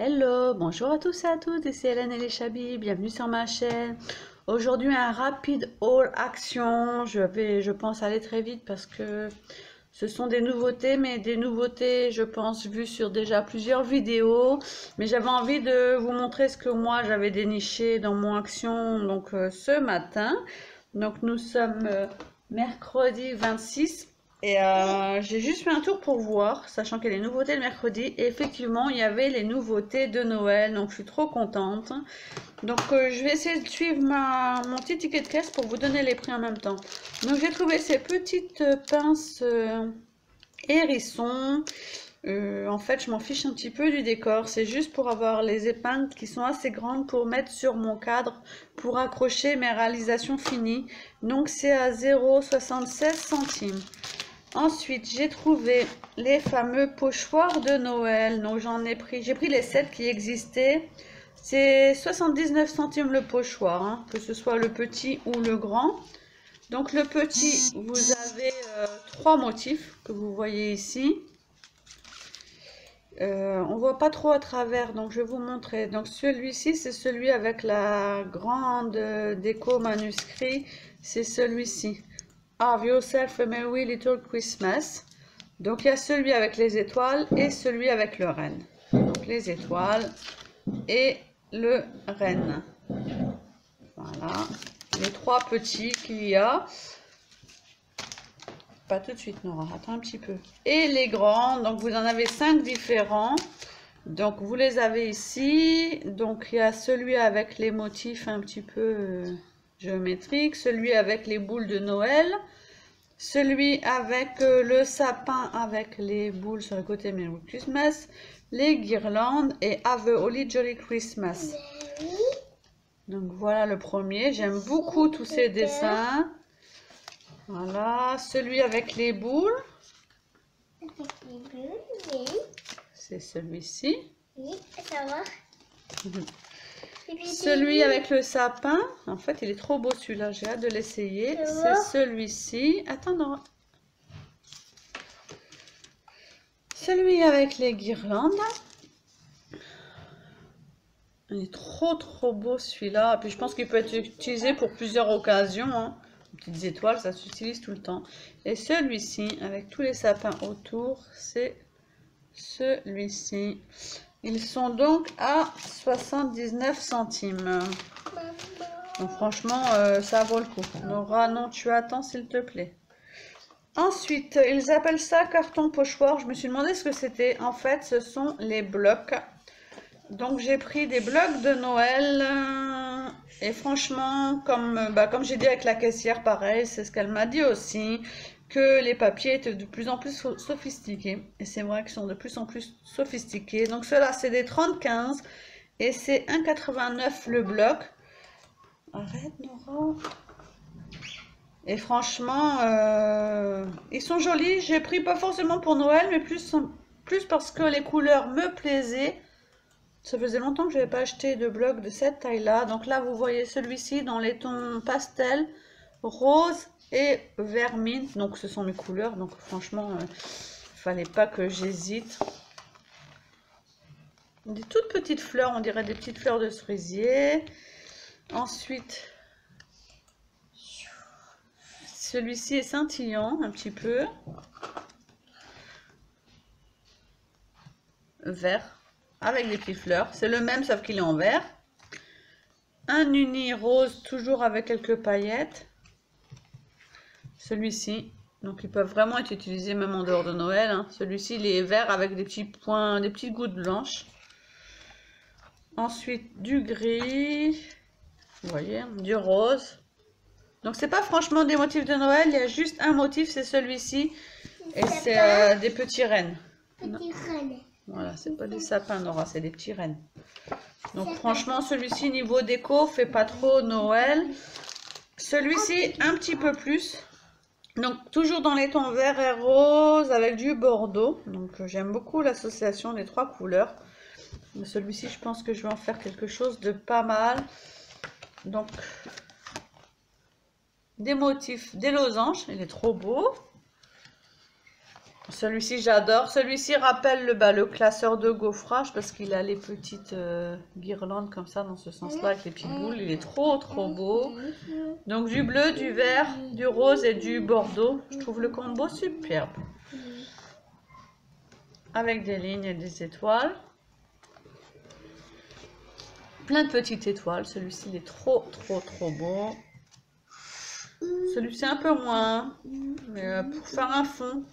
Hello, bonjour à tous et à toutes, ici Hélène et les Chabis, bienvenue sur ma chaîne. Aujourd'hui un rapide haul action, je pense aller très vite parce que ce sont des nouveautés, mais des nouveautés je pense vues sur déjà plusieurs vidéos. Mais j'avais envie de vous montrer ce que moi j'avais déniché dans mon action donc ce matin. Donc nous sommes mercredi 26. Et j'ai juste fait un tour pour voir, sachant qu'il y a les nouveautés le mercredi. Et effectivement, il y avait les nouveautés de Noël, donc je suis trop contente. Donc je vais essayer de suivre mon petit ticket de caisse pour vous donner les prix en même temps. Donc j'ai trouvé ces petites pinces hérissons. En fait, je m'en fiche un petit peu du décor. C'est juste pour avoir les épingles qui sont assez grandes pour mettre sur mon cadre, pour accrocher mes réalisations finies. Donc c'est à 0,76 centimes. Ensuite, j'ai trouvé les fameux pochoirs de Noël. Donc, j'ai pris les 7 qui existaient. C'est 79 centimes le pochoir, hein, que ce soit le petit ou le grand. Donc, le petit, vous avez 3 motifs que vous voyez ici. On voit pas trop à travers, donc je vais vous montrer. Donc, celui-ci, c'est celui avec la grande déco manuscrit. C'est celui-ci. Have yourself a merry little Christmas. Donc il y a celui avec les étoiles et celui avec le renne. Donc les étoiles et le renne. Voilà. Les 3 petits qu'il y a. Pas tout de suite Nora, attends un petit peu. Et les grands, donc vous en avez 5 différents. Donc vous les avez ici. Donc il y a celui avec les motifs un petit peu géométriques. Celui avec les boules de Noël. Celui avec le sapin avec les boules sur le côté Merry Christmas, les guirlandes et Have a Holly Jolly Christmas. Donc voilà le premier. J'aime beaucoup tous ces dessins. Voilà, celui avec les boules. C'est celui-ci. Oui, ça va. Celui avec le sapin, en fait il est trop beau celui-là, j'ai hâte de l'essayer. C'est celui-ci. Attends, non. Celui avec les guirlandes. Il est trop beau celui-là. Puis je pense qu'il peut être utilisé pour plusieurs occasions, hein. Les petites étoiles, ça s'utilise tout le temps. Et celui-ci, avec tous les sapins autour, c'est celui-ci. Ils sont donc à 79 centimes. Donc franchement, ça vaut le coup. Nora, non, tu attends s'il te plaît. Ensuite, ils appellent ça carton pochoir. Je me suis demandé ce que c'était. En fait, ce sont les blocs. Donc j'ai pris des blocs de Noël. Et franchement, comme j'ai dit avec la caissière, pareil, c'est ce qu'elle m'a dit aussi, que les papiers étaient de plus en plus sophistiqués. Et c'est vrai qu'ils sont de plus en plus sophistiqués. Donc ceux-là, c'est des 30-15 et c'est 1,89 le bloc. Arrête, Nora. Et franchement, ils sont jolis. J'ai pris pas forcément pour Noël, mais plus parce que les couleurs me plaisaient. Ça faisait longtemps que je n'avais pas acheté de bloc de cette taille-là. Donc là, vous voyez celui-ci dans les tons pastel, rose et vert mint. Donc ce sont mes couleurs. Donc franchement, fallait pas que j'hésite. Des toutes petites fleurs, on dirait des petites fleurs de cerisier. Ensuite, celui-ci est scintillant un petit peu. Vert. Avec des petites fleurs. C'est le même sauf qu'il est en vert. Un uni rose toujours avec quelques paillettes. Celui-ci. Donc ils peuvent vraiment être utilisés même en dehors de Noël, hein. Celui-ci il est vert avec des petits points, des petites gouttes blanches. Ensuite du gris. Vous voyez, du rose. Donc c'est pas franchement des motifs de Noël. Il y a juste un motif, c'est celui-ci. Et c'est des petits rennes. Petit rennes. Voilà, c'est pas des sapins, Nora, c'est des petits rennes. Donc franchement, celui-ci, niveau déco, fait pas trop Noël. Celui-ci, un petit peu plus. Donc toujours dans les tons vert et rose avec du bordeaux. Donc j'aime beaucoup l'association des 3 couleurs. Celui-ci, je pense que je vais en faire quelque chose de pas mal. Donc des motifs, des losanges, il est trop beau. Celui-ci, j'adore. Celui-ci rappelle le classeur de gaufrage parce qu'il a les petites guirlandes comme ça, dans ce sens-là, avec les petites boules. Il est trop beau. Donc du bleu, du vert, du rose et du bordeaux. Je trouve le combo superbe. Avec des lignes et des étoiles. Plein de petites étoiles. Celui-ci, il est trop beau. Celui-ci un peu moins. Mais pour faire un fond,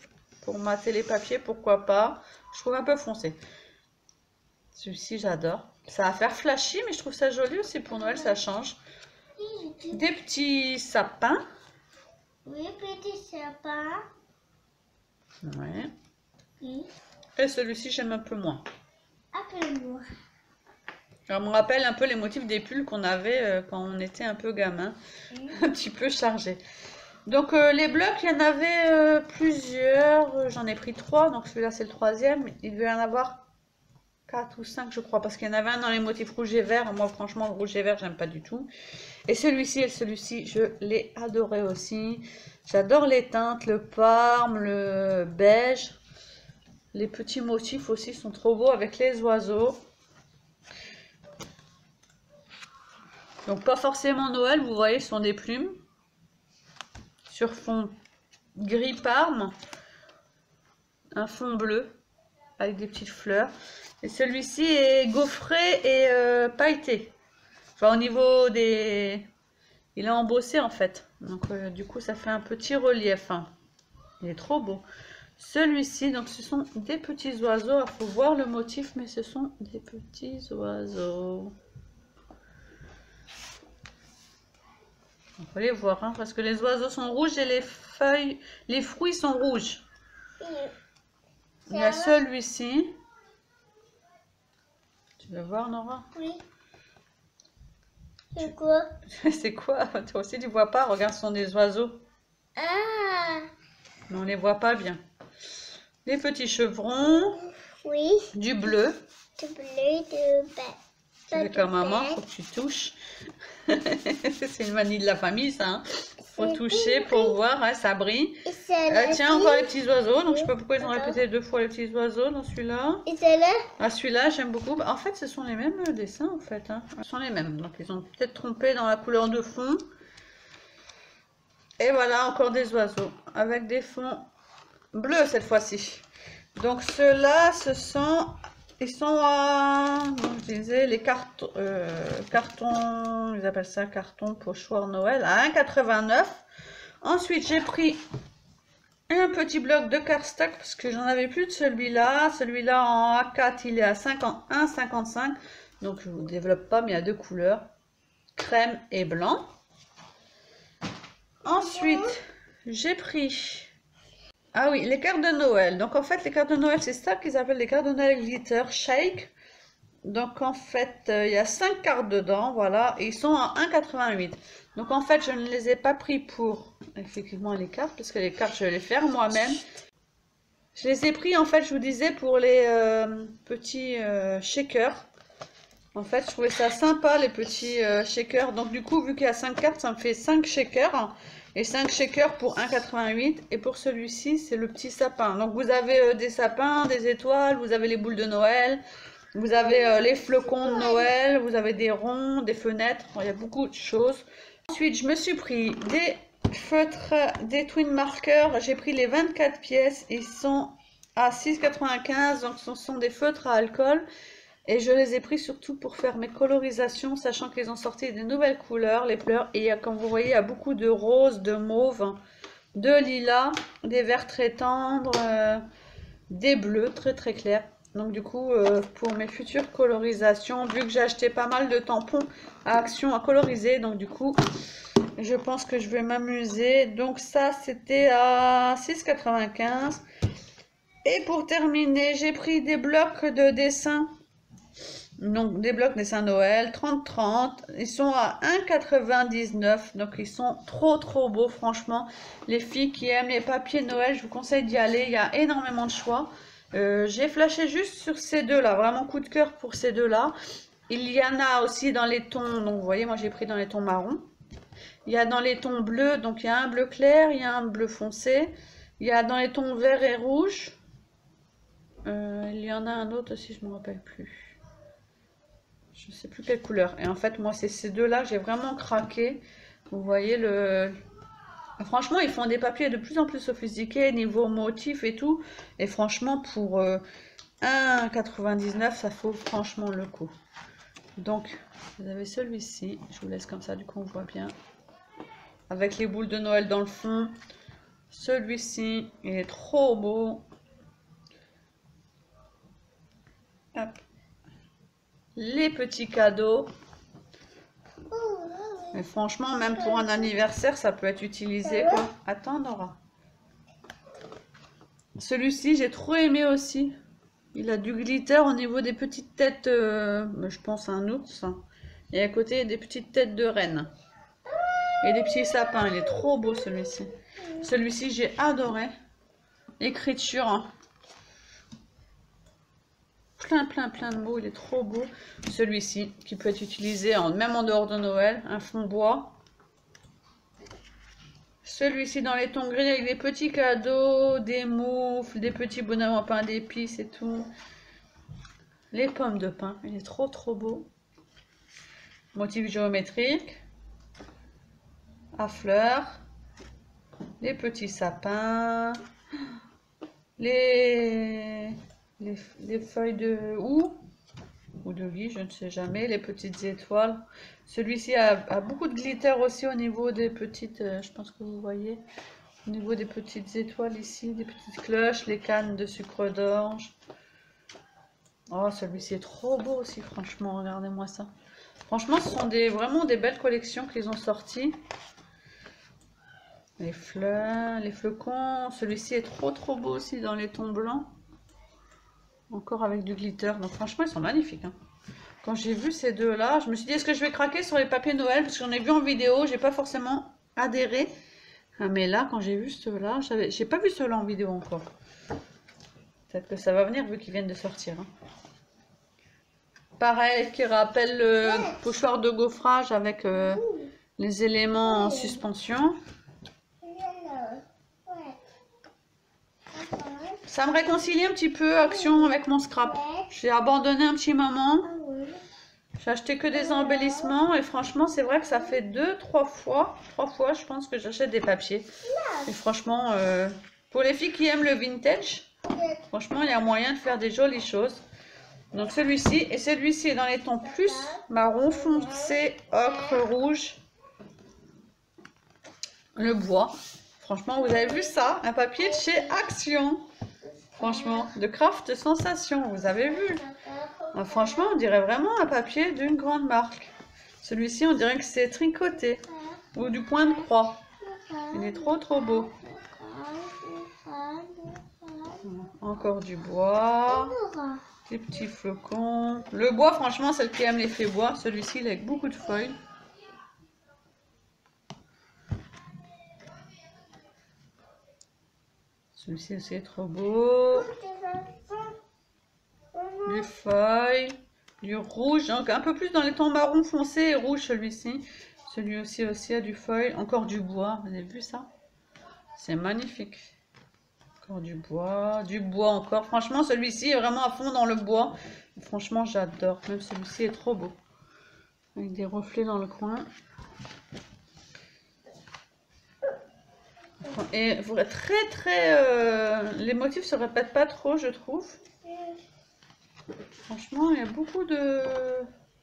pour mater les papiers, pourquoi pas. Je trouve un peu foncé. Celui-ci, j'adore. Ça va faire flashy, mais je trouve ça joli aussi pour Noël, ça change. Des petits sapins. Oui, petit sapin. Ouais. Oui. Et celui-ci, j'aime un peu moins. Appelle-moi. Ça me rappelle un peu les motifs des pulls qu'on avait quand on était un peu gamin. Un petit peu chargé. Donc les blocs, il y en avait plusieurs. J'en ai pris 3, donc celui-là c'est le 3e. Il devait y en avoir 4 ou 5 je crois, parce qu'il y en avait un dans les motifs rouge et vert. Moi franchement le rouge et vert j'aime pas du tout. Et celui-ci et celui-ci je l'ai adoré aussi. J'adore les teintes, le parme, le beige. Les petits motifs aussi sont trop beaux avec les oiseaux. Donc pas forcément Noël, vous voyez, ce sont des plumes. Sur fond gris parme. Un fond bleu avec des petites fleurs. Et celui-ci est gaufré et pailleté. Enfin au niveau des... Il est embossé en fait. Donc du coup ça fait un petit relief. Hein. Il est trop beau. Celui-ci, donc ce sont des petits oiseaux. Il faut voir le motif, mais ce sont des petits oiseaux. On peut les voir, hein, parce que les oiseaux sont rouges et les feuilles, les fruits sont rouges. Il y a celui-ci. Tu veux voir, Nora? Oui. C'est quoi? C'est quoi? Toi aussi, tu vois pas? Regarde, ce sont des oiseaux. Ah! Mais on les voit pas bien. Les petits chevrons. Oui. Du bleu. Du bleu, du bas. Tu fais comme maman, faut que tu touches. C'est une manie de la famille, ça. Hein. Faut toucher pour voir, hein, ça brille. Tiens, encore les petits oiseaux. Donc, je sais pas pourquoi ils ont répété 2 fois les petits oiseaux dans celui-là. Et celle-là? Ah, celui-là, j'aime beaucoup. En fait, ce sont les mêmes dessins, en fait. Hein. Ce sont les mêmes. Donc, ils ont peut-être trompé dans la couleur de fond. Et voilà, encore des oiseaux. Avec des fonds bleus, cette fois-ci. Donc, ceux-là, ce sont... Ils sont à, donc je disais, les cartons, ils appellent ça carton pochoir Noël, à 1,89 €. Ensuite, j'ai pris un petit bloc de cardstock parce que j'en avais plus de celui-là. Celui-là en A4, il est à 1,55 €. Donc, je ne vous développe pas, mais il y a 2 couleurs, crème et blanc. Ensuite, j'ai pris... Ah oui, les cartes de Noël. Donc en fait, les cartes de Noël, c'est ça qu'ils appellent les cartes de Noël glitter shake. Donc en fait, il y a 5 cartes dedans, voilà. Et ils sont à 1,88 €. Donc en fait, je ne les ai pas pris pour effectivement les cartes, parce que les cartes, je vais les faire moi-même. Je les ai pris en fait, je vous disais, pour les petits shakers. En fait, je trouvais ça sympa, les petits shakers. Donc du coup, vu qu'il y a 5 cartes, ça me fait 5 shakers. Et 5 shakers pour 1,88 €. Et pour celui-ci, c'est le petit sapin. Donc vous avez des sapins, des étoiles, vous avez les boules de Noël, vous avez les flocons de Noël, vous avez des ronds, des fenêtres. Bon, il y a beaucoup de choses. Ensuite, je me suis pris des feutres, des twin markers. J'ai pris les 24 pièces. Ils sont à 6,95 €. Donc ce sont des feutres à alcool. Et je les ai pris surtout pour faire mes colorisations, sachant qu'ils ont sorti des nouvelles couleurs, les fleurs. Et comme vous voyez, il y a beaucoup de rose, de mauve, de lilas, des verts très tendres, des bleus très clairs. Donc du coup, pour mes futures colorisations, vu que j'ai acheté pas mal de tampons à Action à coloriser, donc du coup, je pense que je vais m'amuser. Donc ça, c'était à 6,95 €. Et pour terminer, j'ai pris des blocs de dessin. Donc des blocs dessin Noël 30-30, ils sont à 1,99 €. Donc ils sont trop beaux, franchement. Les filles qui aiment les papiers Noël, je vous conseille d'y aller, il y a énormément de choix. J'ai flashé juste sur ces deux là, vraiment coup de cœur pour ces deux là. Il y en a aussi dans les tons, donc vous voyez, moi j'ai pris dans les tons marron. Il y a dans les tons bleus, donc il y a un bleu clair, il y a un bleu foncé, Il y a dans les tons vert et rouge. Il y en a un autre aussi, je ne me rappelle plus. Je ne sais plus quelle couleur. Et en fait, moi, c'est ces deux-là, j'ai vraiment craqué. Vous voyez le... Franchement, ils font des papiers de plus en plus sophistiqués, niveau motif et tout. Et franchement, pour 1,99, ça vaut franchement le coup. Donc, vous avez celui-ci. Je vous laisse comme ça, du coup, on voit bien. Avec les boules de Noël dans le fond. Celui-ci, il est trop beau. Hop. Les petits cadeaux. Mais franchement, même pour un anniversaire, ça peut être utilisé, quoi. Attends, Nora. Celui-ci, j'ai trop aimé aussi. Il a du glitter au niveau des petites têtes, je pense un ours. Et à côté, des petites têtes de reine. Et des petits sapins. Il est trop beau, celui-ci. Celui-ci, j'ai adoré. Écriture. Hein. Plein de mots. Il est trop beau. Celui-ci, qui peut être utilisé même en dehors de Noël. Un fond bois. Celui-ci dans les tons gris avec des petits cadeaux, des moufles, des petits bonhommes en pain d'épices et tout. Les pommes de pin, il est trop beau. Motif géométrique. À fleurs. Les petits sapins. Les feuilles de houx. Ou de gui, je ne sais jamais. Les petites étoiles. Celui-ci a beaucoup de glitter aussi au niveau des petites, je pense que vous voyez, au niveau des petites étoiles ici, des petites cloches, les cannes de sucre d'orge. Oh, celui-ci est trop beau aussi, franchement, regardez-moi ça. Franchement, ce sont vraiment des belles collections qu'ils ont sorties. Les fleurs, les flocons, celui-ci est trop beau aussi dans les tons blancs. Encore avec du glitter, donc franchement, ils sont magnifiques, hein. Quand j'ai vu ces deux-là, je me suis dit, est-ce que je vais craquer sur les papiers Noël? Parce que j'en ai vu en vidéo, j'ai pas forcément adhéré. Ah, mais là, quand j'ai vu ceux-là, j'ai pas vu ceux-là en vidéo encore. Peut-être que ça va venir vu qu'ils viennent de sortir. Hein. Pareil, qui rappelle le pochoir de gaufrage avec les éléments en suspension. Ça me réconcilie un petit peu, Action, avec mon scrap. J'ai abandonné un petit moment. J'ai acheté que des embellissements et franchement, c'est vrai que ça fait 3 fois, je pense que j'achète des papiers. Et franchement, pour les filles qui aiment le vintage, franchement, il y a moyen de faire des jolies choses. Donc celui-ci, et celui-ci est dans les tons plus marron foncé, ocre, rouge. Le bois. Franchement, vous avez vu ça? Un papier de chez Action. Franchement, de Craft Sensation, vous avez vu? Ah, franchement, on dirait vraiment un papier d'une grande marque. Celui-ci, on dirait que c'est tricoté. Ou du point de croix. Il est trop beau. Encore du bois. Des petits flocons. Le bois, franchement, celle qui aime l'effet bois. Celui-ci, il est avec beaucoup de feuilles. Celui-ci aussi est trop beau. Des feuilles. Du rouge. Donc un peu plus dans les tons marron foncé et rouge celui-ci. Celui-ci aussi a du feuille. Encore du bois. Vous avez vu ça? C'est magnifique. Encore du bois. Du bois encore. Franchement, celui-ci est vraiment à fond dans le bois. Franchement, j'adore. Même celui-ci est trop beau. Avec des reflets dans le coin. Et les motifs se répètent pas trop, je trouve. Franchement, il y a beaucoup de...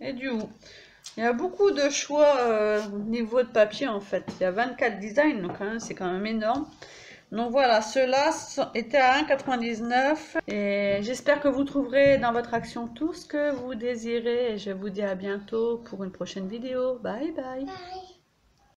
Et du haut. Il y a beaucoup de choix au niveau de papier, en fait. Il y a 24 designs, donc c'est quand même énorme. Donc voilà, ceux-là étaient à 1,99 €. Et j'espère que vous trouverez dans votre action tout ce que vous désirez. Et je vous dis à bientôt pour une prochaine vidéo. Bye bye.